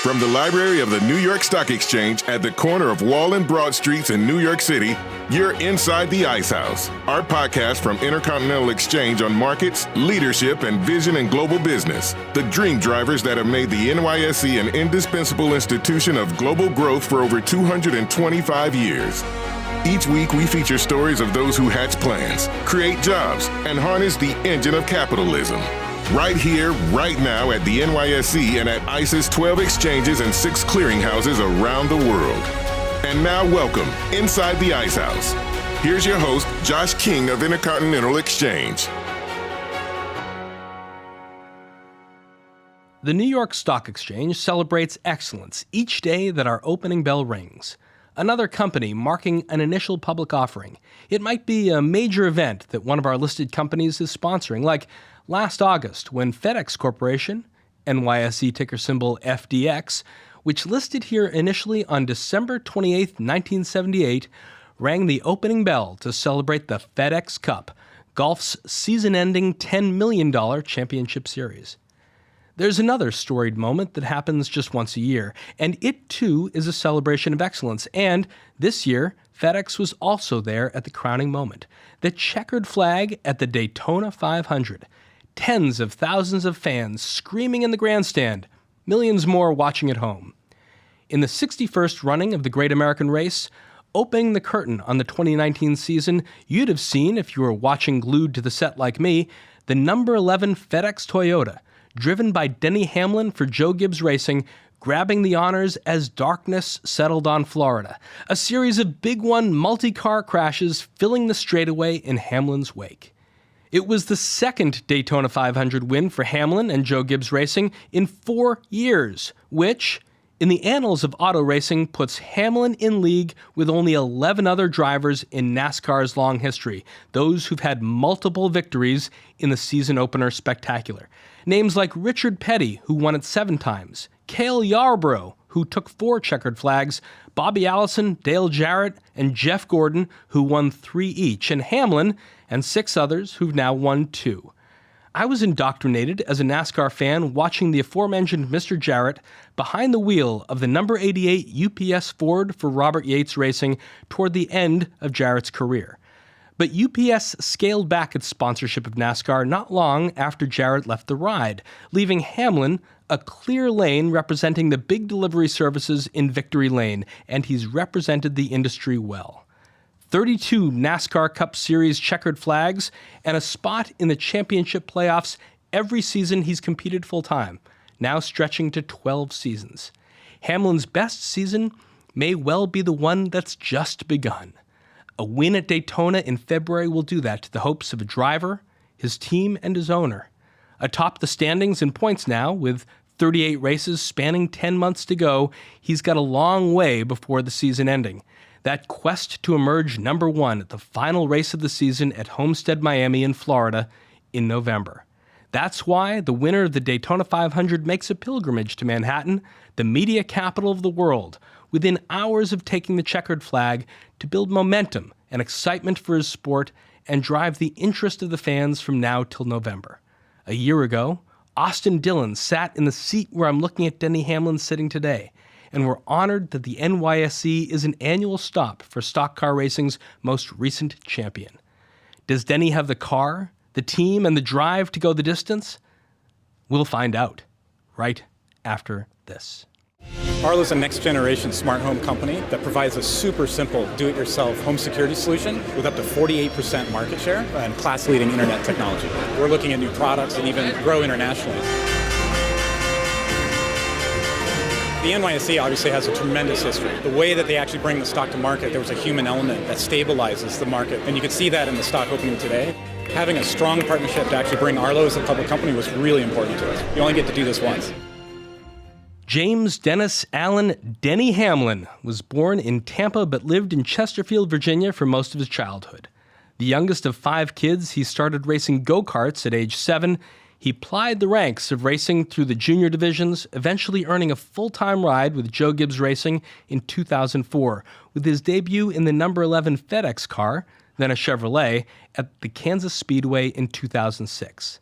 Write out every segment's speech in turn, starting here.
From the library of the New York Stock Exchange at the corner of Wall and Broad Streets in New York City, you're inside the Ice House, our podcast from Intercontinental Exchange on markets, leadership, and vision in global business. The dream drivers that have made the NYSE an indispensable institution of global growth for over 225 years. Each week, we feature stories of those who hatch plans, create jobs, and harness the engine of capitalism. Right here, right now at the NYSE and at ICE's 12 exchanges and 6 clearinghouses around the world. And now welcome inside the Ice House. Here's your host, Josh King of Intercontinental Exchange. The New York Stock Exchange celebrates excellence each day that our opening bell rings. Another company marking an initial public offering. It might be a major event that one of our listed companies is sponsoring, like last August when FedEx Corporation, NYSE ticker symbol FDX, which listed here initially on December 28, 1978, rang the opening bell to celebrate the FedEx Cup, golf's season-ending $10 million championship series. There's another storied moment that happens just once a year, and it too is a celebration of excellence. And this year, FedEx was also there at the crowning moment, the checkered flag at the Daytona 500. Tens of thousands of fans screaming in the grandstand, millions more watching at home. In the 61st running of the Great American Race, opening the curtain on the 2019 season, you'd have seen, if you were watching glued to the set like me, the number 11 FedEx Toyota, driven by Denny Hamlin for Joe Gibbs Racing, grabbing the honors as darkness settled on Florida. A series of Big One multi-car crashes filling the straightaway in Hamlin's wake. It was the second Daytona 500 win for Hamlin and Joe Gibbs Racing in 4 years, which, in the annals of auto racing, puts Hamlin in league with only 11 other drivers in NASCAR's long history, those who've had multiple victories in the season opener spectacular. Names like Richard Petty, who won it 7 times, Cale Yarborough, who took 4 checkered flags, Bobby Allison, Dale Jarrett, and Jeff Gordon, who won 3 each, and Hamlin and 6 others who've now won 2. I was indoctrinated as a NASCAR fan watching the aforementioned Mr. Jarrett behind the wheel of the number 88 UPS Ford for Robert Yates Racing toward the end of Jarrett's career. But UPS scaled back its sponsorship of NASCAR not long after Jarrett left the ride, leaving Hamlin a clear lane representing the big delivery services in Victory Lane, and he's represented the industry well. 32 NASCAR Cup Series checkered flags, and a spot in the championship playoffs every season he's competed full-time, now stretching to 12 seasons. Hamlin's best season may well be the one that's just begun. A win at Daytona in February will do that to the hopes of a driver, his team, and his owner. Atop the standings in points now, with 38 races spanning 10 months to go, he's got a long way before the season ending. That quest to emerge number 1 at the final race of the season at Homestead, Miami in Florida in November. That's why the winner of the Daytona 500 makes a pilgrimage to Manhattan, the media capital of the world, within hours of taking the checkered flag to build momentum and excitement for his sport and drive the interest of the fans from now till November. A year ago, Austin Dillon sat in the seat where I'm looking at Denny Hamlin sitting today, and we're honored that the NYSE is an annual stop for stock car racing's most recent champion. Does Denny have the car, the team, and the drive to go the distance? We'll find out right after this. Arlo's a next-generation smart home company that provides a super simple do-it-yourself home security solution with up to 48% market share and class-leading internet technology. We're looking at new products and even grow internationally. The NYSE obviously has a tremendous history. The way that they actually bring the stock to market, there was a human element that stabilizes the market, and you can see that in the stock opening today. Having a strong partnership to actually bring Arlo as a public company was really important to us. You only get to do this once. James Dennis Allen Denny Hamlin was born in Tampa but lived in Chesterfield, Virginia for most of his childhood. The youngest of 5 kids, he started racing go-karts at age 7. He plied the ranks of racing through the junior divisions, eventually earning a full-time ride with Joe Gibbs Racing in 2004, with his debut in the number 11 FedEx car, then a Chevrolet, at the Kansas Speedway in 2006.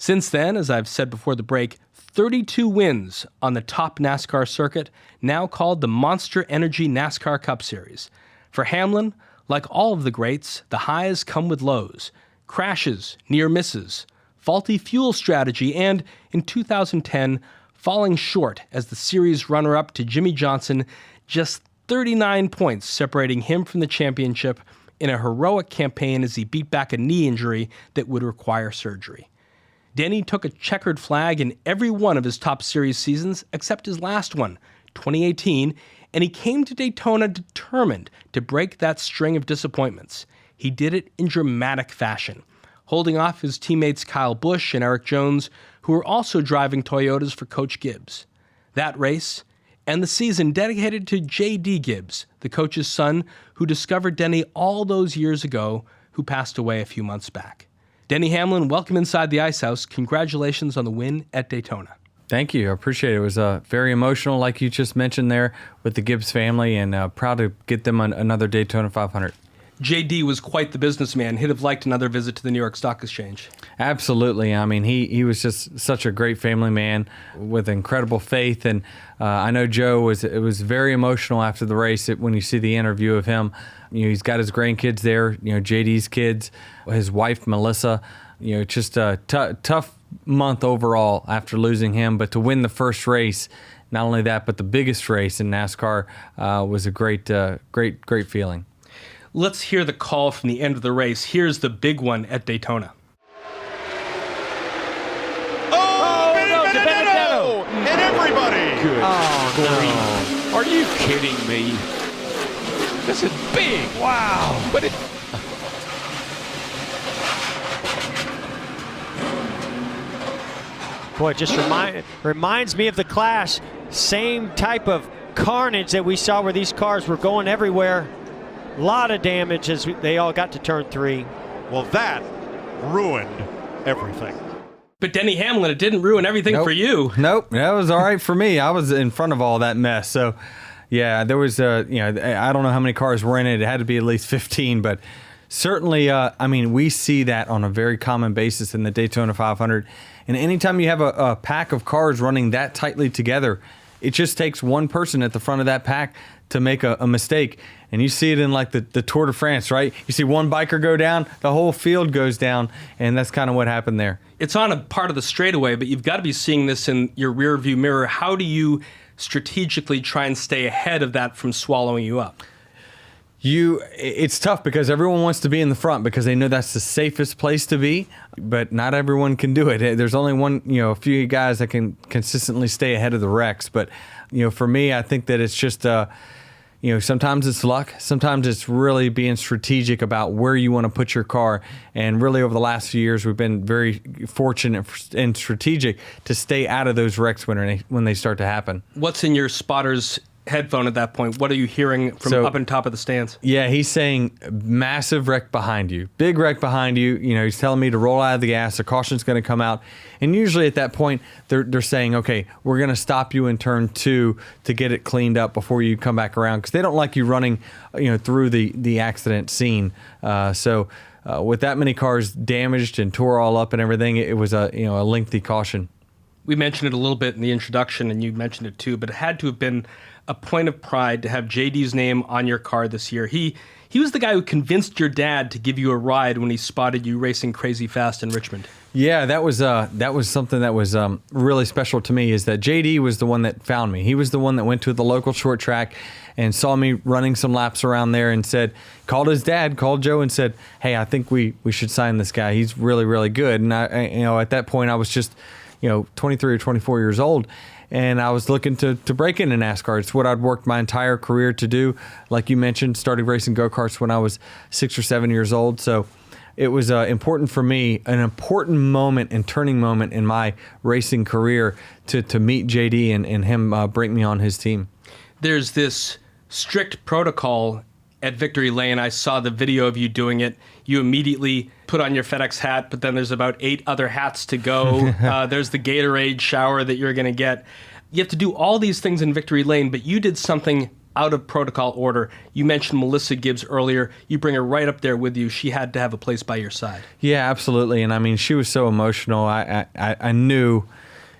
Since then, as I've said before the break, 32 wins on the top NASCAR circuit, now called the Monster Energy NASCAR Cup Series. For Hamlin, like all of the greats, the highs come with lows, crashes, near misses, faulty fuel strategy, and, in 2010, falling short as the series runner-up to Jimmy Johnson, just 39 points separating him from the championship in a heroic campaign as he beat back a knee injury that would require surgery. Denny took a checkered flag in every one of his top series seasons except his last one, 2018, and he came to Daytona determined to break that string of disappointments. He did it in dramatic fashion, holding off his teammates Kyle Busch and Eric Jones, who were also driving Toyotas for Coach Gibbs. That race, and the season dedicated to J.D. Gibbs, the coach's son who discovered Denny all those years ago, who passed away a few months back. Denny Hamlin, welcome inside the Ice House. Congratulations on the win at Daytona. Thank you. I appreciate it. It was very emotional, like you just mentioned there, with the Gibbs family, and proud to get them another Daytona 500. JD was quite the businessman. He'd have liked another visit to the New York Stock Exchange. Absolutely. I mean, he was just such a great family man with incredible faith. And I know Joe was very emotional after the race when you see the interview of him. You know, he's got his grandkids there, you know, JD's kids, his wife, Melissa. You know, just a tough month overall after losing him. But to win the first race, not only that, but the biggest race in NASCAR was a great feeling. Let's hear the call from the end of the race. Here's the big one at Daytona. No, and everybody. Good grief. Are you kidding me? This is big. Wow. But it... Boy, it just reminds me of the Clash. Same type of carnage that we saw where these cars were going everywhere. A lot of damage as they all got to turn 3. Well, that ruined everything. But Denny Hamlin, it didn't ruin everything for you. Nope, that was all right for me. I was in front of all that mess. So, yeah, there was, I don't know how many cars were in it. It had to be at least 15, but certainly, I mean, we see that on a very common basis in the Daytona 500. And anytime you have a pack of cars running that tightly together, it just takes one person at the front of that pack to make a mistake. And you see it in like the Tour de France, right? You see one biker go down, the whole field goes down, and that's kind of what happened there. It's on a part of the straightaway, but you've got to be seeing this in your rear view mirror. How do you strategically try and stay ahead of that from swallowing you up? It's tough because everyone wants to be in the front because they know that's the safest place to be, but not everyone can do it. There's only a few guys that can consistently stay ahead of the wrecks. But, for me, I think that it's just, sometimes it's luck. Sometimes it's really being strategic about where you want to put your car. And really over the last few years, we've been very fortunate and strategic to stay out of those wrecks when they start to happen. What's in your spotter's headphone at that point? What are you hearing from up on top of the stands? Yeah, he's saying massive wreck behind you, big wreck behind you. He's telling me to roll out of the gas. The caution's going to come out, and usually at that point they're saying, okay, we're going to stop you in turn 2 to get it cleaned up before you come back around because they don't like you running, through the accident scene. With that many cars damaged and tore all up and everything, it was a lengthy caution. We mentioned it a little bit in the introduction, and you mentioned it too, but it had to have been a point of pride to have JD's name on your car this year. He was the guy who convinced your dad to give you a ride when he spotted you racing crazy fast in Richmond. Yeah, that was something that was really special to me, is that JD was the one that found me. He was the one that went to the local short track and saw me running some laps around there and called his dad, called Joe and said, hey, I think we should sign this guy. He's really, really good. And I at that point I was just 23 or 24 years old. And I was looking to break into NASCAR. It's what I'd worked my entire career to do. Like you mentioned, started racing go-karts when I was 6 or 7 years old. So it was important for me, an important moment and turning moment in my racing career to meet JD and him bring me on his team. There's this strict protocol at Victory Lane. I saw the video of you doing it. You immediately put on your FedEx hat, but then there's about 8 other hats to go. There's the Gatorade shower that you're going to get. You have to do all these things in Victory Lane, but you did something out of protocol order. You mentioned Melissa Gibbs earlier. You bring her right up there with you. She had to have a place by your side. Yeah, absolutely. And I mean, she was so emotional. I knew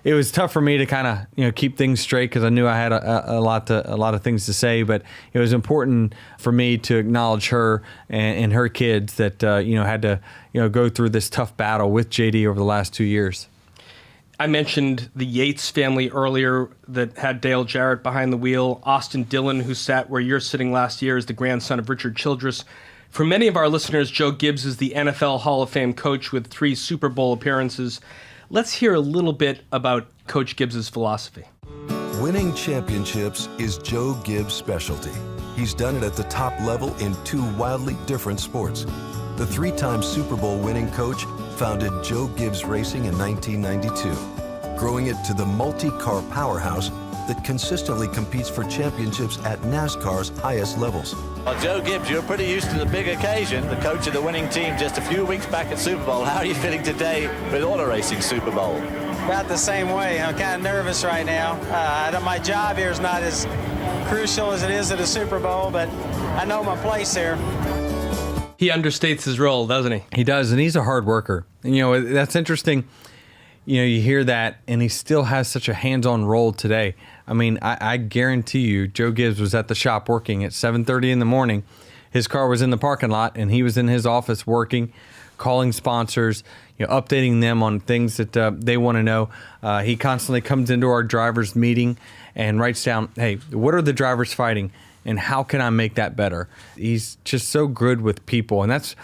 it was tough for me to kind of keep things straight because I knew I had a lot of things to say. But it was important for me to acknowledge her and her kids that had to go through this tough battle with JD over the last 2 years. I mentioned the Yates family earlier that had Dale Jarrett behind the wheel. Austin Dillon, who sat where you're sitting last year, is the grandson of Richard Childress. For many of our listeners, Joe Gibbs is the NFL Hall of Fame coach with 3 Super Bowl appearances. Let's hear a little bit about Coach Gibbs' philosophy. Winning championships is Joe Gibbs' specialty. He's done it at the top level in 2 wildly different sports. The 3-time Super Bowl winning coach founded Joe Gibbs Racing in 1992, growing it to the multi-car powerhouse that consistently competes for championships at NASCAR's highest levels. Well, Joe Gibbs, you're pretty used to the big occasion, the coach of the winning team just a few weeks back at Super Bowl. How are you feeling today with Auto Racing Super Bowl? About the same way. I'm kind of nervous right now. My job here is not as crucial as it is at a Super Bowl, but I know my place here. He understates his role, doesn't he? He does, and he's a hard worker. And, that's interesting. You hear that, and he still has such a hands-on role today. I mean, I guarantee you, Joe Gibbs was at the shop working at 7:30 in the morning. His car was in the parking lot, and he was in his office working, calling sponsors, updating them on things that they want to know. He constantly comes into our drivers' meeting and writes down, hey, what are the drivers fighting, and how can I make that better? He's just so good with people, and that's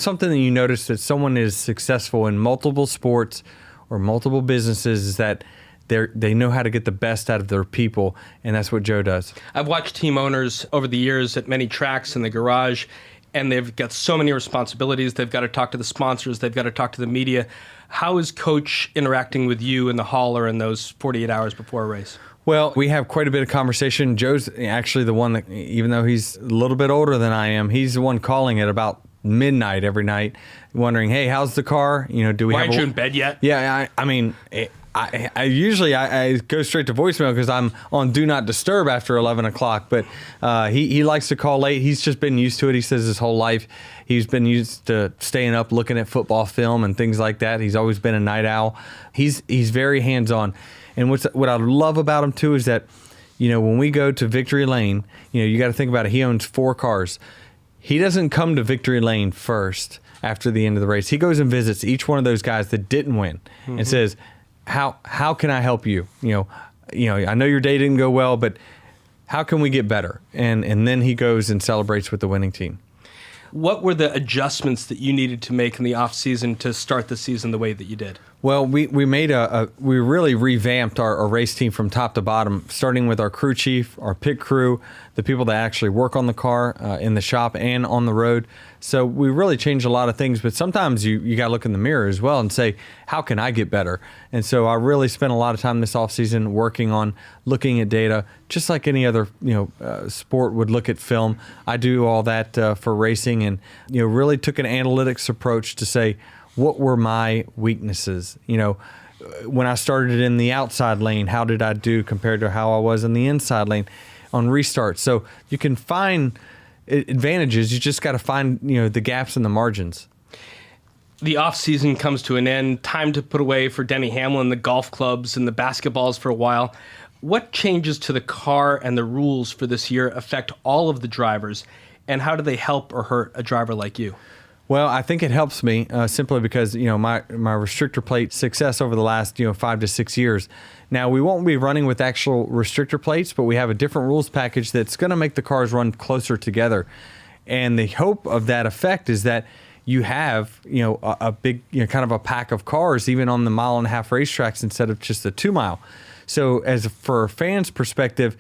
something that you notice that someone is successful in multiple sports or multiple businesses is that they know how to get the best out of their people, and that's what Joe does. I've watched team owners over the years at many tracks in the garage, and they've got so many responsibilities. They've got to talk to the sponsors. They've got to talk to the media. How is Coach interacting with you in the hauler in those 48 hours before a race? Well, we have quite a bit of conversation. Joe's actually the one that, even though he's a little bit older than I am, he's the one calling at about midnight every night, wondering, hey, how's the car? Do we Why have aren't you in bed yet? Yeah, I mean, I usually go straight to voicemail because I'm on Do Not Disturb after 11 o'clock, but he likes to call late. He's just been used to it. He says his whole life he's been used to staying up looking at football film and things like that. He's always been a night owl. He's very hands-on. And what I love about him, too, is that, when we go to Victory Lane, you got to think about it. He owns 4 cars. He doesn't come to Victory Lane first after the end of the race. He goes and visits each one of those guys that didn't win and says, how can I help you? I know your day didn't go well, but how can we get better? And then he goes and celebrates with the winning team. What were the adjustments that you needed to make in the off season to start the season the way that you did? Well, we really revamped our race team from top to bottom, starting with our crew chief, our pit crew, the people that actually work on the car in the shop and on the road. So we really changed a lot of things, but sometimes you got to look in the mirror as well and say, how can I get better? And so I really spent a lot of time this offseason working on looking at data, just like any other sport would look at film. I do all that for racing, and really took an analytics approach to say, what were my weaknesses? When I started in the outside lane, how did I do compared to how I was in the inside lane on restart? So you can find advantages. You just got to find, the gaps in the margins. The off season comes to an end. Time to put away for Denny Hamlin the golf clubs and the basketballs for a while. What changes to the car and the rules for this year affect all of the drivers, and how do they help or hurt a driver like you? Well, I think it helps me simply because, my restrictor plate success over the last, 5 to 6 years. Now, we won't be running with actual restrictor plates, but we have a different rules package that's going to make the cars run closer together. And the hope of that effect is that you have, a big, kind of a pack of cars, even on the 1.5 mile racetracks instead of just the 2 mile. So for a fan's perspective,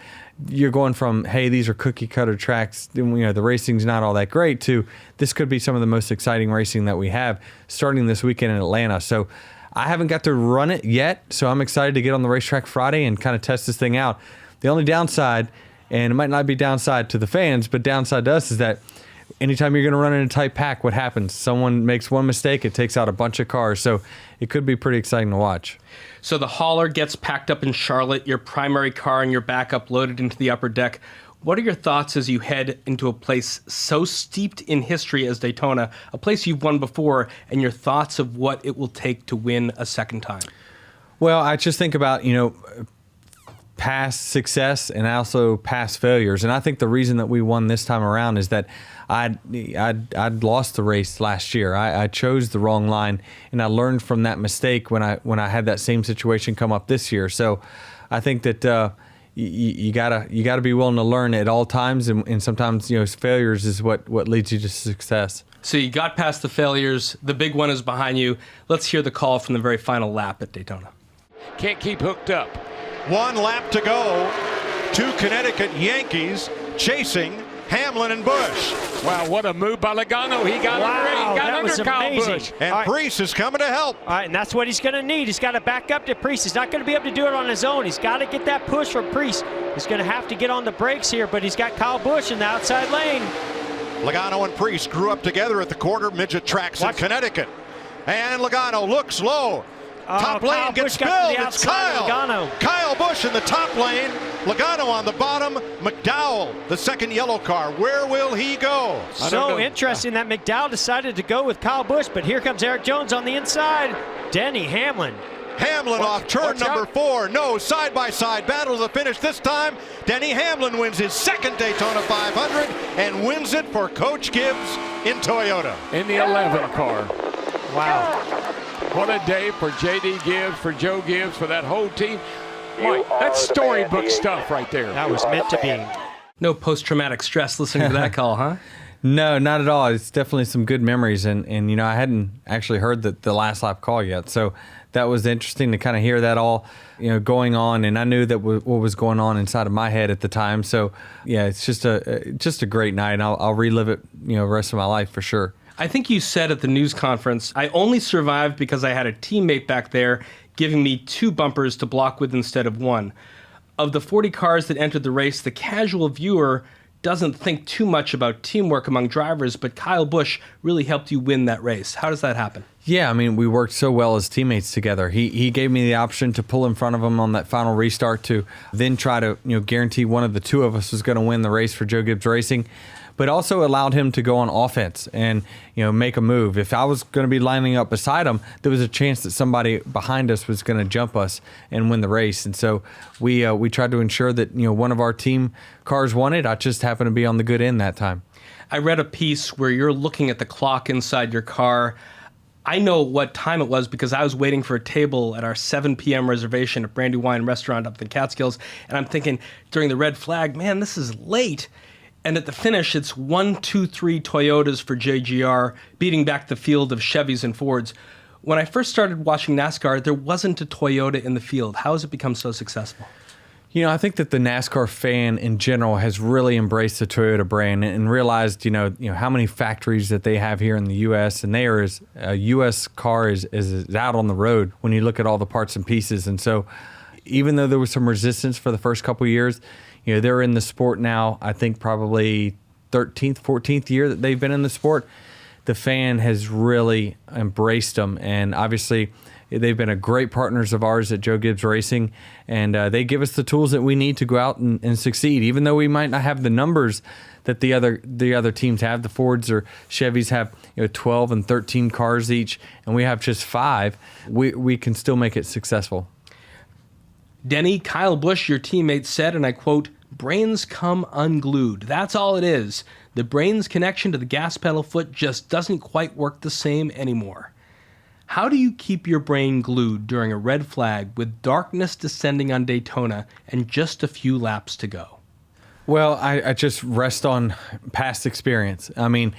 you're going from, hey, these are cookie cutter tracks, the racing's not all that great, to this could be some of the most exciting racing that we have starting this weekend in Atlanta. So I haven't got to run it yet, so I'm excited to get on the racetrack Friday and kind of test this thing out. The only downside, and it might not be downside to the fans, but downside to us, is that anytime you're going to run in a tight pack, what happens? Someone makes one mistake, it takes out a bunch of cars. So it could be pretty exciting to watch. So the hauler gets packed up in Charlotte, your primary car and your backup loaded into the upper deck. What are your thoughts as you head into a place so steeped in history as Daytona, a place you've won before, and your thoughts of what it will take to win a second time? Well, I just think about, past success and also past failures. And I think the reason that we won this time around is that I'd lost the race last year. I chose the wrong line, and I learned from that mistake when I had that same situation come up this year. So I think that you gotta be willing to learn at all times, and sometimes failures is what leads you to success. So you got past the failures. The big one is behind you. Let's hear the call from the very final lap at Daytona. Can't keep hooked up. 1 lap to go. 2 Connecticut Yankees chasing Hamlin and Busch. Wow, what a move by Logano. He got under Kyle Busch. And Preece is coming to help. All right, and that's what he's going to need. He's got to back up to Preece. He's not going to be able to do it on his own. He's got to get that push from Preece. He's going to have to get on the brakes here, but he's got Kyle Busch in the outside lane. Logano and Preece grew up together at the quarter midget tracks in Connecticut. And Logano looks low. Top lane Kyle gets Busch got to spilled. the It's outside of Kyle. Logano. Kyle Busch in the top lane. Logano on the bottom. McDowell, the second yellow car. Where will he go? So interesting that McDowell decided to go with Kyle Busch, but here comes Eric Jones on the inside. Denny Hamlin. Hamlin off turn number 4. No, side-by-side battle to the finish. This time, Denny Hamlin wins his second Daytona 500 and wins it for Coach Gibbs in Toyota. In the 11 car. Wow. What a day for J.D. Gibbs, for Joe Gibbs, for that whole team. Mike, that's storybook stuff right there. That was meant to be. No post-traumatic stress listening to that call, huh? No, not at all. It's definitely some good memories, and I hadn't actually heard the last lap call yet, so that was interesting to kind of hear that all going on, and I knew that what was going on inside of my head at the time. So yeah, it's just a great night, and I'll relive it the rest of my life for sure. I think you said at the news conference, I only survived because I had a teammate back there giving me 2 bumpers to block with instead of 1. Of the 40 cars that entered the race, the casual viewer doesn't think too much about teamwork among drivers, but Kyle Busch really helped you win that race. How does that happen? Yeah, I mean, we worked so well as teammates together. He gave me the option to pull in front of him on that final restart to then try to guarantee one of the 2 of us was going to win the race for Joe Gibbs Racing, but also allowed him to go on offense and make a move. If I was going to be lining up beside him, there was a chance that somebody behind us was going to jump us and win the race. And so we tried to ensure that one of our team cars won it. I just happened to be on the good end that time. I read a piece where you're looking at the clock inside your car. I know what time it was because I was waiting for a table at our 7 p.m. reservation at Brandywine Restaurant up in the Catskills, and I'm thinking during the red flag, man, this is late. And at the finish, it's 1, 2, 3 Toyotas for JGR, beating back the field of Chevys and Fords. When I first started watching NASCAR, there wasn't a Toyota in the field. How has it become so successful? I think that the NASCAR fan in general has really embraced the Toyota brand and realized, how many factories that they have here in the U.S. and they are a U.S. car is out on the road when you look at all the parts and pieces. And so even though there was some resistance for the first couple of years, they're in the sport now, I think probably 13th, 14th year that they've been in the sport. The fan has really embraced them, and obviously they've been a great partners of ours at Joe Gibbs Racing, and they give us the tools that we need to go out and succeed. Even though we might not have the numbers that the other teams have, the Fords or Chevys have 12 and 13 cars each, and we have just 5, we can still make it successful. Denny, Kyle Busch, your teammate, said, and I quote, "Brains come unglued. That's all it is. The brain's connection to the gas pedal foot just doesn't quite work the same anymore." How do you keep your brain glued during a red flag with darkness descending on Daytona and just a few laps to go? Well, I just rest on past experience. I mean,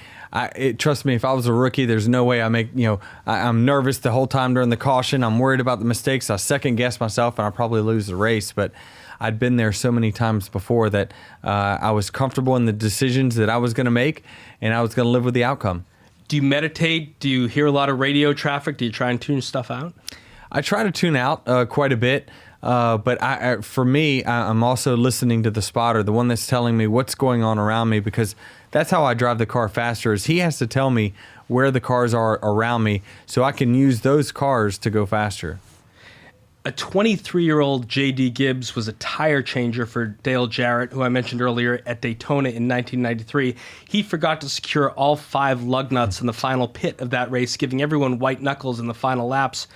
trust me, if I was a rookie, there's no way I'm nervous the whole time during the caution. I'm worried about the mistakes. I second guess myself and I'll probably lose the race. But I'd been there so many times before that I was comfortable in the decisions that I was going to make, and I was going to live with the outcome. Do you meditate? Do you hear a lot of radio traffic? Do you try and tune stuff out? I try to tune out quite a bit. But for me, I'm also listening to the spotter, the one that's telling me what's going on around me, because that's how I drive the car faster, is he has to tell me where the cars are around me so I can use those cars to go faster. A 23-year-old J.D. Gibbs was a tire changer for Dale Jarrett, who I mentioned earlier, at Daytona in 1993. He forgot to secure all 5 lug nuts in the final pit of that race, giving everyone white knuckles in the final laps.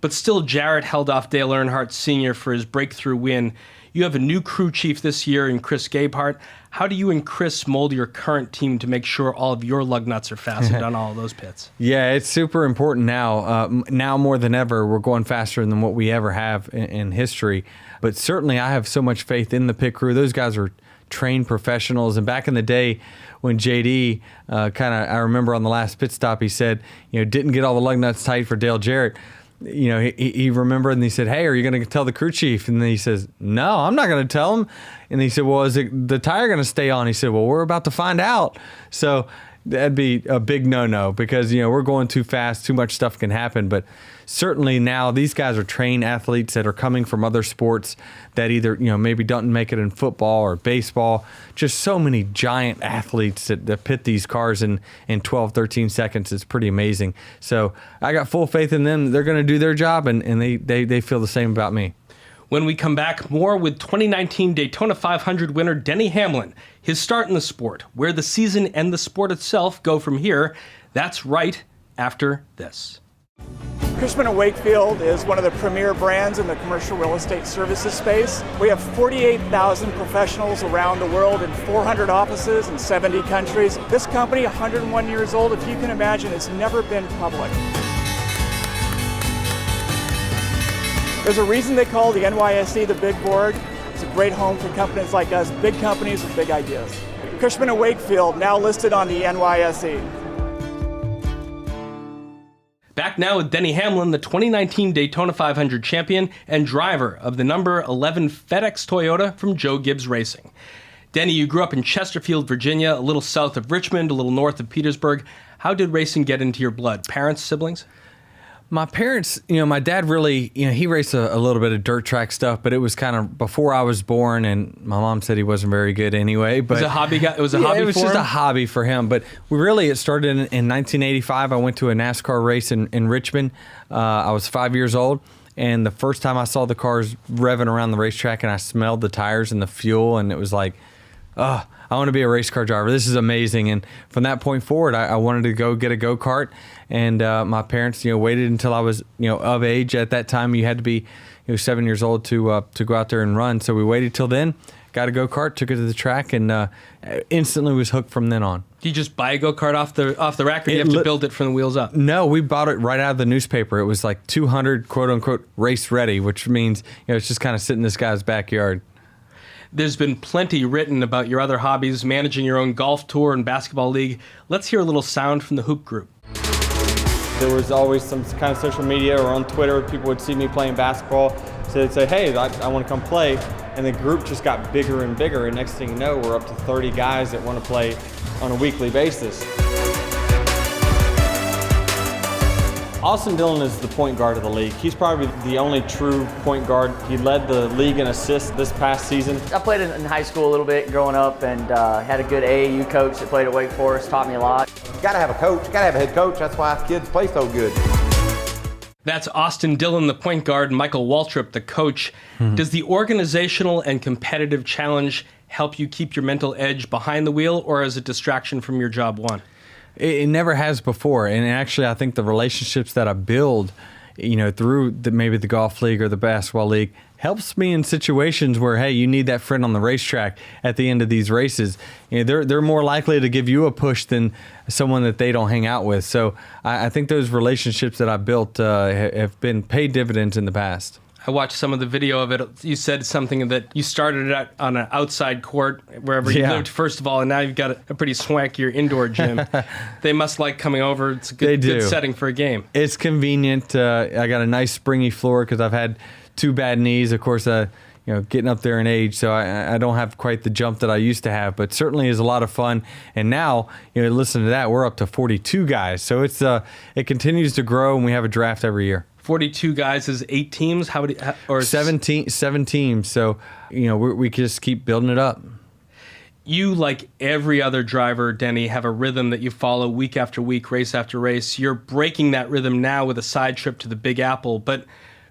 But still, Jarrett held off Dale Earnhardt Sr. for his breakthrough win. You have a new crew chief this year in Chris Gabehart. How do you and Chris mold your current team to make sure all of your lug nuts are fastened on all of those pits? Yeah, it's super important now. Now more than ever, we're going faster than what we ever have in history. But certainly I have so much faith in the pit crew. Those guys are trained professionals. And back in the day when JD I remember on the last pit stop, he said, didn't get all the lug nuts tight for Dale Jarrett. He remembered and he said, "Hey, are you going to tell the crew chief?" And then he says, "No, I'm not going to tell him." And he said, "Well, is the tire going to stay on?" He said, "Well, we're about to find out." So that'd be a big no-no because, we're going too fast, too much stuff can happen. But certainly now these guys are trained athletes that are coming from other sports that either, maybe don't make it in football or baseball. Just so many giant athletes that pit these cars in 12, 13 seconds. It's pretty amazing. So I got full faith in them. They're going to do their job, and they feel the same about me. When we come back, more with 2019 Daytona 500 winner Denny Hamlin, his start in the sport, where the season and the sport itself go from here. That's right after this. Cushman & Wakefield is one of the premier brands in the commercial real estate services space. We have 48,000 professionals around the world in 400 offices in 70 countries. This company, 101 years old, if you can imagine, it's never been public. There's a reason they call the NYSE the big board. It's a great home for companies like us, big companies with big ideas. Cushman & Wakefield, now listed on the NYSE. Back now with Denny Hamlin, the 2019 Daytona 500 champion and driver of the number 11 FedEx Toyota from Joe Gibbs Racing. Denny, you grew up in Chesterfield, Virginia, a little south of Richmond, a little north of Petersburg. How did racing get into your blood? Parents, siblings? My parents, my dad really, he raced a little bit of dirt track stuff, but it was kind of before I was born, and my mom said he wasn't very good anyway. But it was a hobby guy. It was a hobby. It was for just him? a hobby for him. But it started in 1985. I went to a NASCAR race in Richmond. I was 5 years old, and the first time I saw the cars revving around the racetrack, and I smelled the tires and the fuel, and it was like, I want to be a race car driver. This is amazing. And from that point forward, I wanted to go get a go-kart. And my parents, waited until I was, of age. At that time, you had to be, 7 years old to go out there and run. So we waited till then, got a go-kart, took it to the track, and instantly was hooked from then on. Do you just buy a go-kart off the rack, or do you have to build it from the wheels up? No, we bought it right out of the newspaper. It was like 200, quote-unquote, race ready, which means, it's just kind of sitting in this guy's backyard. There's been plenty written about your other hobbies, managing your own golf tour and basketball league. Let's hear a little sound from the Hoop Group. There was always some kind of social media or on Twitter, people would see me playing basketball, so they'd say, "Hey, I want to come play." And the group just got bigger and bigger, and next thing you know, we're up to 30 guys that want to play on a weekly basis. Austin Dillon is the point guard of the league. He's probably the only true point guard. He led the league in assists this past season. I played in high school a little bit growing up, and had a good AAU coach that played at Wake Forest, taught me a lot. You gotta have a coach, you gotta have a head coach. That's why kids play so good. That's Austin Dillon, the point guard, Michael Waltrip, the coach. Does the organizational and competitive challenge help you keep your mental edge behind the wheel, or is it distraction from your job one? It never has before. And actually, I think the relationships that I build, through maybe the golf league or the basketball league, helps me in situations where, hey, you need that friend on the racetrack at the end of these races. They're more likely to give you a push than someone that they don't hang out with. So I think those relationships that I built have been paid dividends in the past. I watched some of the video of it. You said something that you started it on an outside court wherever you lived, first of all, and now you've got a pretty swankier indoor gym. They must like coming over. It's a good setting for a game. It's convenient. I got a nice springy floor because I've had 2 bad knees. Of course, getting up there in age, so I don't have quite the jump that I used to have, but certainly is a lot of fun. And now, listen to that, we're up to 42 guys. So it continues to grow, and we have a draft every year. 42 guys is 8 teams? Or 7 teams. So, we just keep building it up. You, like every other driver, Denny, have a rhythm that you follow week after week, race after race. You're breaking that rhythm now with a side trip to the Big Apple. But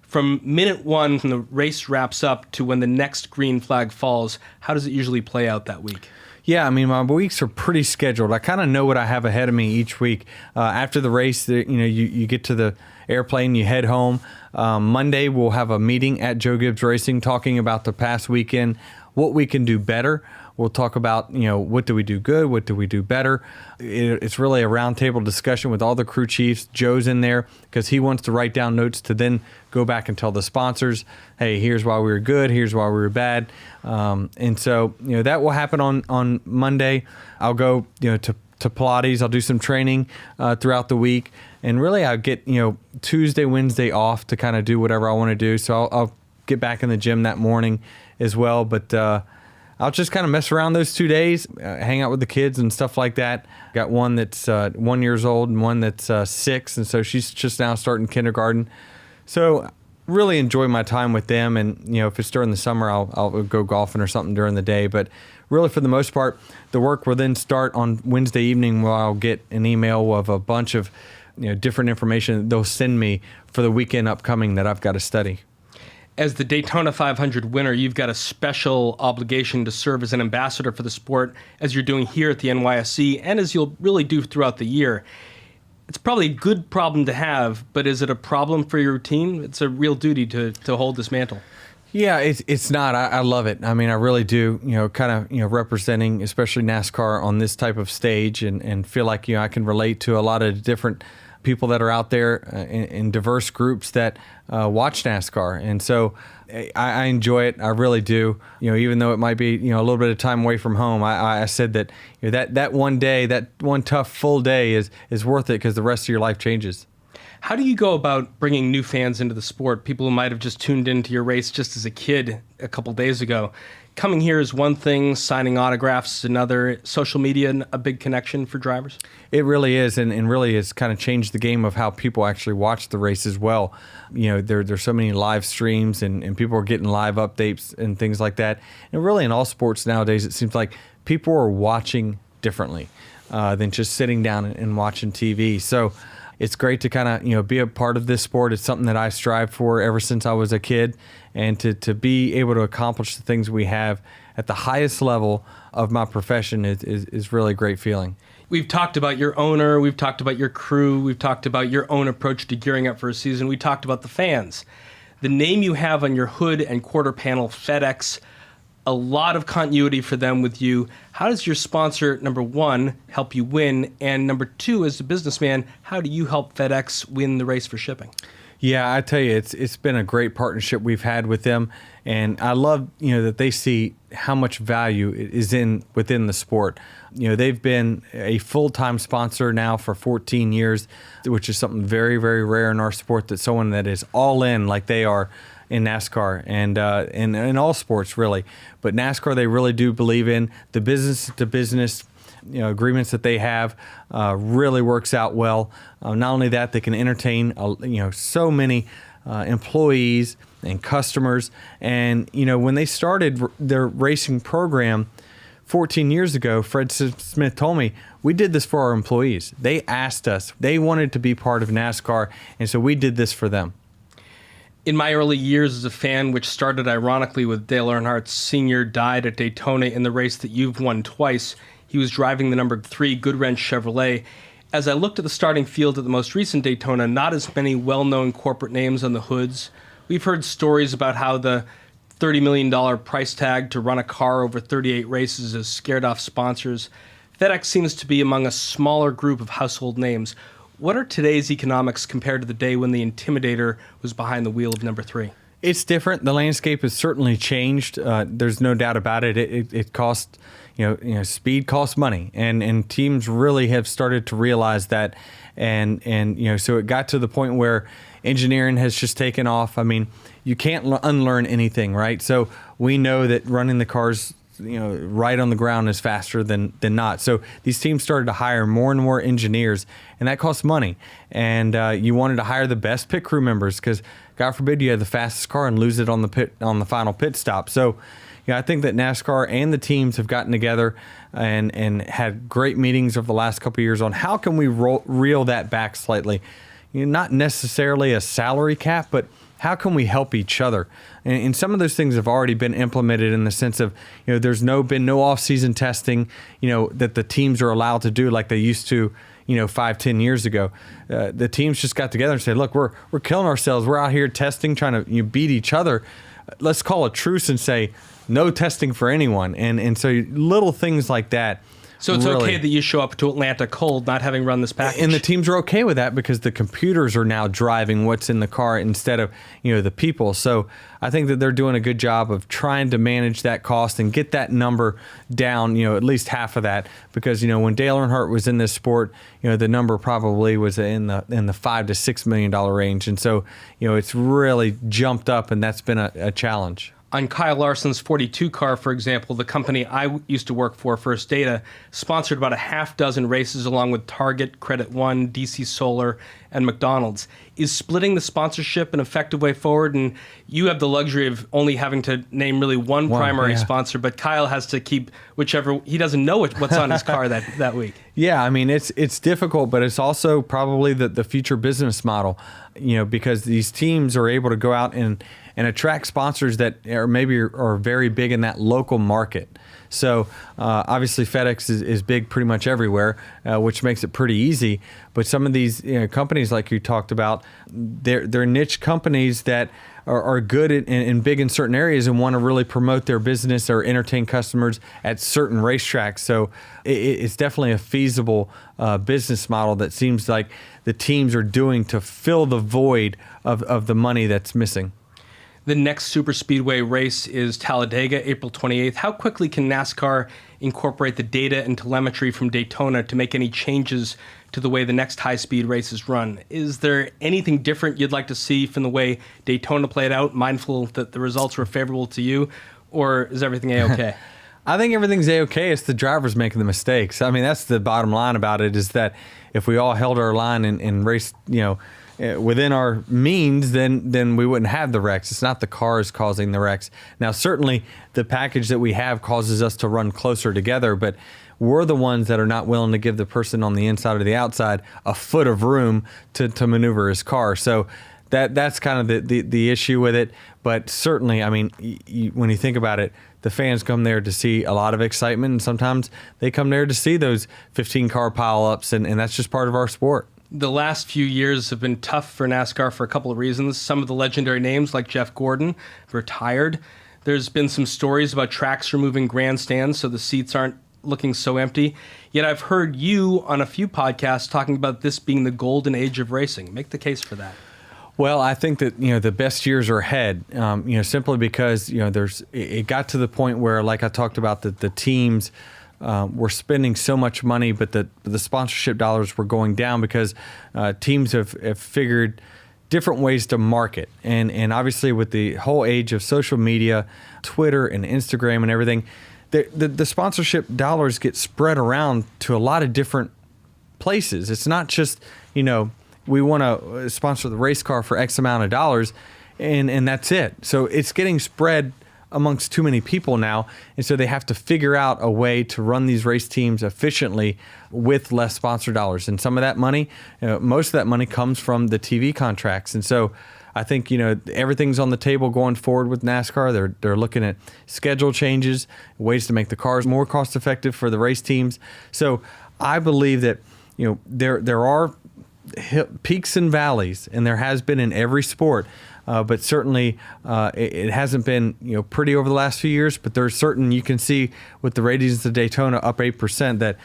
From minute one, when the race wraps up to when the next green flag falls, how does it usually play out that week? Yeah, I mean, my weeks are pretty scheduled. I kind of know what I have ahead of me each week. After the race, you get to the airplane, you head home. Monday, we'll have a meeting at Joe Gibbs Racing talking about the past weekend, what we can do better. We'll talk about, what do we do good? What do we do better? It's really a roundtable discussion with all the crew chiefs. Joe's in there because he wants to write down notes to then go back and tell the sponsors, hey, here's why we were good. Here's why we were bad. And so, that will happen on Monday. I'll go, to Pilates. I'll do some training throughout the week. And really, I'll get, Tuesday, Wednesday off to kind of do whatever I want to do. So I'll get back in the gym that morning as well. But I'll just kind of mess around those 2 days, hang out with the kids and stuff like that. Got one that's 1 year old and one that's 6, and so she's just now starting kindergarten. So really enjoy my time with them, and if it's during the summer, I'll go golfing or something during the day. But really, for the most part, the work will then start on Wednesday evening, where I'll get an email of a bunch of different information that they'll send me for the weekend upcoming that I've got to study. As the Daytona 500 winner, you've got a special obligation to serve as an ambassador for the sport, as you're doing here at the NYSC and as you'll really do throughout the year. It's probably a good problem to have, but is it a problem for your team? It's a real duty to hold this mantle. Yeah, it's not. I love it. I mean, I really do, representing especially NASCAR on this type of stage and feel like, I can relate to a lot of different people that are out there in diverse groups that watch NASCAR. And so I enjoy it. I really do. Even though it might be, a little bit of time away from home, I said that, that one day, that one tough full day is worth it because the rest of your life changes. How do you go about bringing new fans into the sport, people who might have just tuned into your race just as a kid a couple days ago? Coming here is one thing, signing autographs is another. Social media, a big connection for drivers? It really is, and really has kind of changed the game of how people actually watch the race as well. There's so many live streams, and people are getting live updates and things like that. And really in all sports nowadays, it seems like people are watching differently than just sitting down and watching TV. So it's great to kind of, be a part of this sport. It's something that I strive for ever since I was a kid. And to be able to accomplish the things we have at the highest level of my profession is really a great feeling. We've talked about your owner. We've talked about your crew. We've talked about your own approach to gearing up for a season. We talked about the fans. The name you have on your hood and quarter panel, FedEx, a lot of continuity for them with you. How does your sponsor, number one, help you win? And number two, as a businessman, how do you help FedEx win the race for shipping? Yeah, I tell you, it's been a great partnership we've had with them, and I love that they see how much value is within the sport. They've been a full-time sponsor now for 14 years, which is something very, very rare in our sport, that someone that is all in like they are in NASCAR and in all sports really. But NASCAR, they really do believe in the business-to-business agreements that they have. Really works out well. Not only that, they can entertain so many employees and customers. And when they started their racing program 14 years ago, Fred Smith told me, we did this for our employees. They asked us. They wanted to be part of NASCAR, and so we did this for them. In my early years as a fan, which started ironically with Dale Earnhardt Sr. died at Daytona in the race that you've won twice. He was driving the number 3 Goodwrench Chevrolet. As I looked at the starting field at the most recent Daytona, not as many well-known corporate names on the hoods. We've heard stories about how the $30 million price tag to run a car over 38 races has scared off sponsors. FedEx seems to be among a smaller group of household names. What are today's economics compared to the day when the Intimidator was behind the wheel of number 3? It's different. The landscape has certainly changed. There's no doubt about it. It costs, speed costs money, and teams really have started to realize that, and so it got to the point where engineering has just taken off. I mean, you can't unlearn anything, right? So we know that running the cars, right on the ground is faster than not. So these teams started to hire more and more engineers, and that costs money. And you wanted to hire the best pit crew members because, God forbid, you have the fastest car and lose it on the final pit stop. So, I think that NASCAR and the teams have gotten together and had great meetings over the last couple of years on how can we reel that back slightly. Not necessarily a salary cap, but how can we help each other? And some of those things have already been implemented in the sense of, there's been no off-season testing, that the teams are allowed to do like they used to, 5-10 years ago. The teams just got together and said, look, we're killing ourselves. We're out here testing, trying to beat each other. Let's call a truce and say no testing for anyone. And so little things like that. So it's really, okay that you show up to Atlanta cold, not having run this package? And the teams are okay with that because the computers are now driving what's in the car instead of, the people. So I think that they're doing a good job of trying to manage that cost and get that number down, at least half of that. Because, when Dale Earnhardt was in this sport, the number probably was in the $5 to $6 million range. And so, it's really jumped up, and that's been a challenge. On Kyle Larson's 42 car, for example, the company I used to work for, First Data, sponsored about a half dozen races along with Target, Credit One, DC Solar, and McDonald's. Is splitting the sponsorship an effective way forward? And you have the luxury of only having to name really one primary sponsor, but Kyle has to keep whichever. He doesn't know what's on his car that week. Yeah, I mean, it's difficult, but it's also probably the future business model, because these teams are able to go out and attract sponsors that are very big in that local market. So obviously FedEx is big pretty much everywhere, which makes it pretty easy. But some of these companies like you talked about, they're niche companies that are good and big in certain areas and want to really promote their business or entertain customers at certain racetracks. So it's definitely a feasible business model that seems like the teams are doing to fill the void of the money that's missing. The next super speedway race is Talladega, April 28th. How quickly can NASCAR incorporate the data and telemetry from Daytona to make any changes to the way the next high-speed race is run? Is there anything different you'd like to see from the way Daytona played out, mindful that the results were favorable to you, or is everything A-okay? I think everything's A-okay. It's the drivers making the mistakes. I mean, that's the bottom line about it, is that if we all held our line and raced, within our means, then we wouldn't have the wrecks. It's not the cars causing the wrecks. Now, certainly the package that we have causes us to run closer together, but we're the ones that are not willing to give the person on the inside or the outside a foot of room to maneuver his car. So that's kind of the issue with it. But certainly, I mean, when you think about it, the fans come there to see a lot of excitement, and sometimes they come there to see those 15-car pileups, and that's just part of our sport. The last few years have been tough for NASCAR for a couple of reasons. Some of the legendary names, like Jeff Gordon, retired. There's been some stories about tracks removing grandstands so the seats aren't looking so empty. Yet I've heard you on a few podcasts talking about this being the golden age of racing. Make the case for that. Well, I think that the best years are ahead. Simply because it got to the point where, like I talked about, the teams were spending so much money, but the sponsorship dollars were going down because teams have figured different ways to market. And obviously with the whole age of social media, Twitter and Instagram and everything, the sponsorship dollars get spread around to a lot of different places. It's not just, we want to sponsor the race car for X amount of dollars and that's it. So it's getting spread amongst too many people now, and so they have to figure out a way to run these race teams efficiently with less sponsor dollars. And some of that money, most of that money comes from the TV contracts. And so I think everything's on the table going forward with NASCAR. They're looking at schedule changes, ways to make the cars more cost effective for the race teams. So I believe that there are peaks and valleys, and there has been in every sport. But certainly it hasn't been pretty over the last few years. But there's certain, you can see with the ratings of Daytona up 8%, that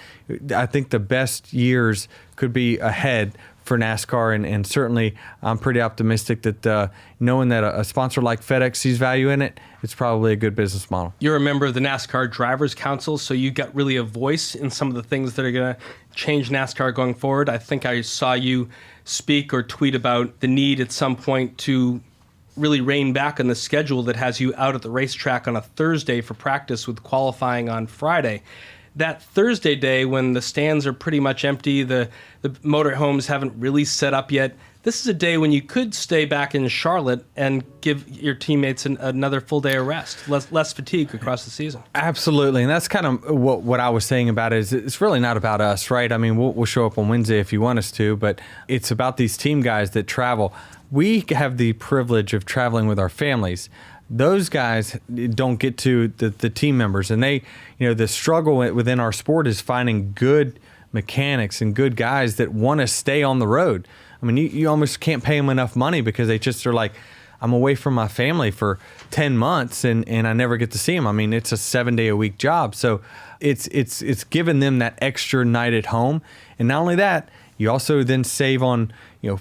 I think the best years could be ahead for NASCAR. And certainly I'm pretty optimistic that knowing that a sponsor like FedEx sees value in it, it's probably a good business model. You're a member of the NASCAR Drivers Council, so you got really a voice in some of the things that are going to change NASCAR going forward. I think I saw you speak or tweet about the need at some point to really rein back on the schedule that has you out at the racetrack on a Thursday for practice with qualifying on Friday. That Thursday day when the stands are pretty much empty, the motorhomes haven't really set up yet, this is a day when you could stay back in Charlotte and give your teammates another full day of rest, less fatigue across the season. Absolutely, and that's kind of what I was saying about it. Is it's really not about us, right? I mean, we'll show up on Wednesday if you want us to, but it's about these team guys that travel. we have the privilege of traveling with our families. Those guys don't get to the team members, and they, the struggle within our sport is finding good mechanics and good guys that want to stay on the road. I mean, you almost can't pay them enough money because they just are like, I'm away from my family for 10 months and I never get to see them. I mean, it's a 7-day-a-week job. So it's given them that extra night at home. And not only that, you also then save on,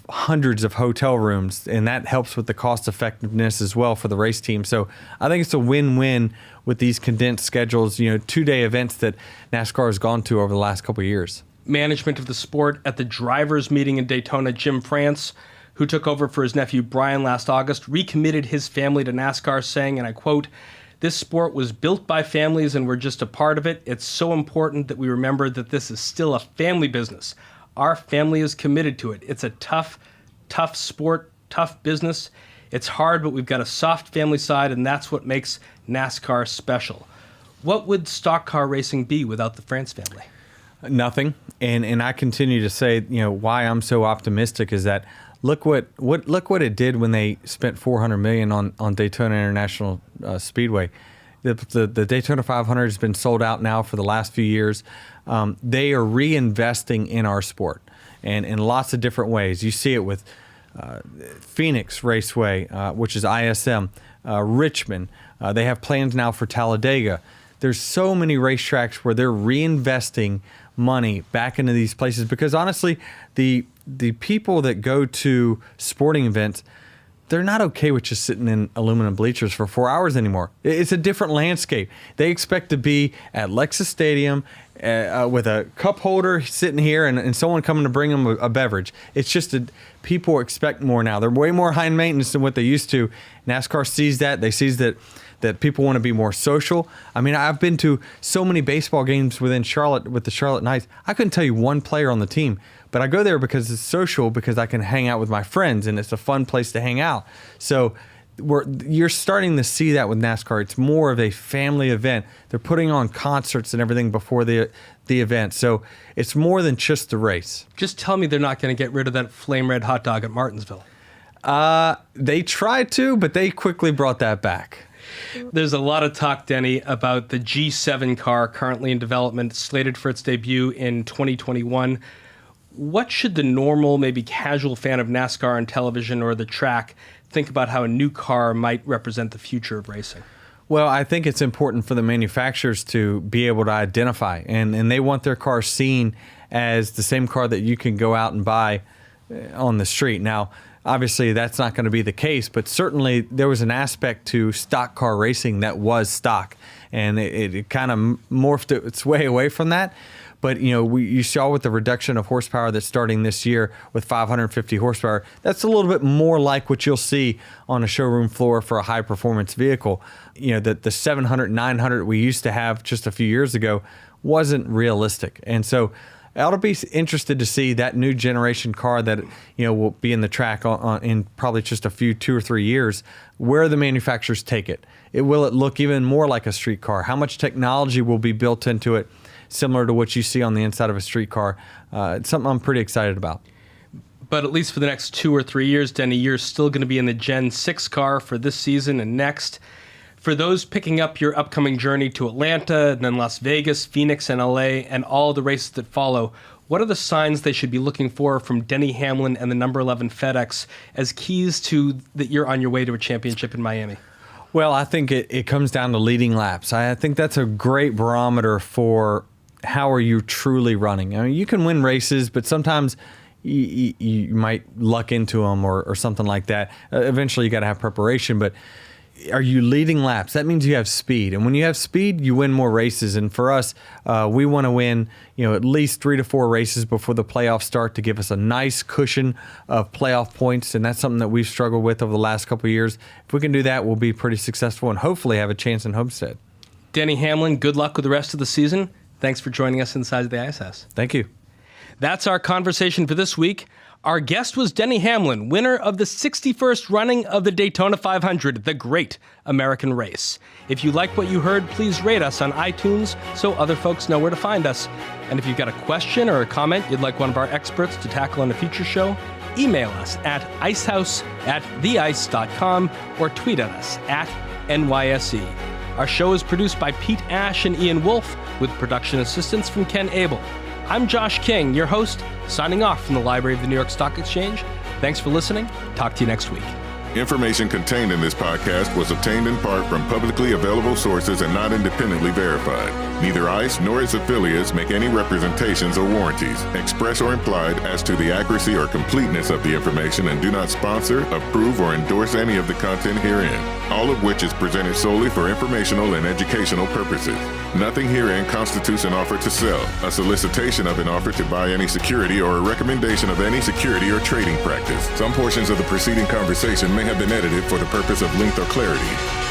hundreds of hotel rooms, and that helps with the cost effectiveness as well for the race team. So I think it's a win-win with these condensed schedules, 2-day events that NASCAR has gone to over the last couple of years. Management of the sport at the drivers' meeting in Daytona, Jim France, who took over for his nephew Brian last August, recommitted his family to NASCAR, saying, and I quote, "This sport was built by families and we're just a part of it. It's so important that we remember that this is still a family business. Our family is committed to it. It's a tough sport, tough business. It's hard, but we've got a soft family side, and that's what makes NASCAR special." What would stock car racing be without the France family? Nothing. And I continue to say, why I'm so optimistic is that look what it did when they spent $400 million on Daytona International Speedway. The Daytona 500 has been sold out now for the last few years. They are reinvesting in our sport, and in lots of different ways. You see it with Phoenix Raceway, which is ISM, Richmond. They have plans now for Talladega. There's so many racetracks where they're reinvesting money back into these places because honestly, the people that go to sporting events, they're not okay with just sitting in aluminum bleachers for 4 hours anymore. It's a different landscape. They expect to be at Lexus Stadium with a cup holder sitting here and someone coming to bring them a beverage. It's just people expect more now. They're way more high maintenance than what they used to. NASCAR sees that. They sees that people want to be more social. I mean, I've been to so many baseball games within Charlotte with the Charlotte Knights. I couldn't tell you one player on the team, but I go there because it's social, because I can hang out with my friends and it's a fun place to hang out. So you're starting to see that with NASCAR. It's more of a family event. They're putting on concerts and everything before the event. So it's more than just the race. Just tell me they're not going to get rid of that flame red hot dog at Martinsville. They tried to, but they quickly brought that back. There's a lot of talk, Denny, about the G7 car currently in development, slated for its debut in 2021. What should the normal, maybe casual fan of NASCAR on television or the track think about how a new car might represent the future of racing? Well, I think it's important for the manufacturers to be able to identify, and they want their car seen as the same car that you can go out and buy on the street. Now, obviously, that's not going to be the case, but certainly there was an aspect to stock car racing that was stock, and it kind of morphed its way away from that. But, you saw with the reduction of horsepower that's starting this year with 550 horsepower, that's a little bit more like what you'll see on a showroom floor for a high-performance vehicle. The 700, 900 we used to have just a few years ago wasn't realistic. And so I'll be interested to see that new generation car that will be in the track in probably just a few 2 or 3 years, where the manufacturers take it. Will it look even more like a street car? How much technology will be built into it, similar to what you see on the inside of a street car? It's something I'm pretty excited about. But at least for the next 2 or 3 years, Denny, you're still going to be in the Gen 6 car for this season and next. For those picking up your upcoming journey to Atlanta, and then Las Vegas, Phoenix, and LA, and all the races that follow, what are the signs they should be looking for from Denny Hamlin and the number 11 FedEx as keys to that you're on your way to a championship in Miami? Well, I think it comes down to leading laps. I think that's a great barometer for how are you truly running. I mean, you can win races, but sometimes you might luck into them or something like that. Eventually, you got to have preparation, but are you leading laps? That means you have speed. And when you have speed, you win more races. And for us, we want to win, at least 3 to 4 races before the playoffs start to give us a nice cushion of playoff points. And that's something that we've struggled with over the last couple of years. If we can do that, we'll be pretty successful and hopefully have a chance in Homestead. Denny Hamlin, good luck with the rest of the season. Thanks for joining us inside the Ice House. Thank you. That's our conversation for this week. Our guest was Denny Hamlin, winner of the 61st running of the Daytona 500, the great American race. If you like what you heard, please rate us on iTunes so other folks know where to find us. And if you've got a question or a comment you'd like one of our experts to tackle on a future show, email us at icehouse@theice.com or tweet at us at NYSE. Our show is produced by Pete Ash and Ian Wolfe with production assistance from Ken Abel. I'm Josh King, your host, signing off from the Library of the New York Stock Exchange. Thanks for listening. Talk to you next week. Information contained in this podcast was obtained in part from publicly available sources and not independently verified. Neither ICE nor its affiliates make any representations or warranties, express or implied, as to the accuracy or completeness of the information and do not sponsor, approve, or endorse any of the content herein, all of which is presented solely for informational and educational purposes. Nothing herein constitutes an offer to sell, a solicitation of an offer to buy any security, or a recommendation of any security or trading practice. Some portions of the preceding conversation may have been edited for the purpose of length or clarity.